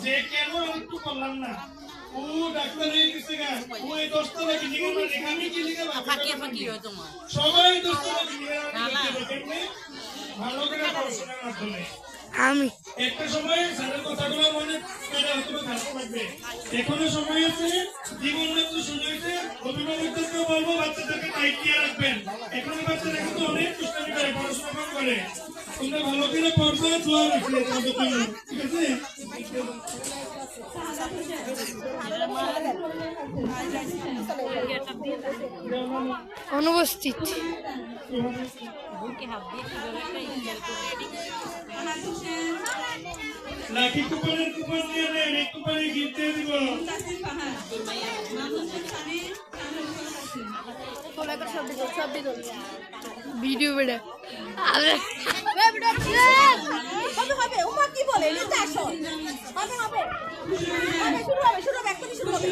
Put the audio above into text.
যে কেন একটু করলাম না ও ডাক্তার হয়ে গেছে গা ও এই 10 টা কি লিখে না আমি কি লিখে ফাঁকি হয় তোমার সবাই 10 টা কি লিখে না ভালো করে পড়াশোনার মাধ্যমে আমি একটা সময় স্যারের কথাগুলো মনে করে হয়তো খারাপ লাগবে এখনো সময় আছে জীবন মৃত্যু শুরু হয়েছে অভিভাবকদেরকে বলবো বাচ্চাদেরকে টাইট দিয়ে রাখবেন এখনো বাচ্চারা কিন্তু অনেক দুষ্টামি করে পড়াশোনা কম করে তোমরা ভালো করে পড়বে দোয়া রাখলে তাদের জন্য ঠিক আছে অনুপস্থিত লাকি কুপনের কুপন নিয়ে নেন এক কুপনে গিফট দিয়ে দিব ভিডিও বেড়ে হবে উমা কি বলে এটা আসল হবে শুরু হবে এক্ষুনি শুরু হবে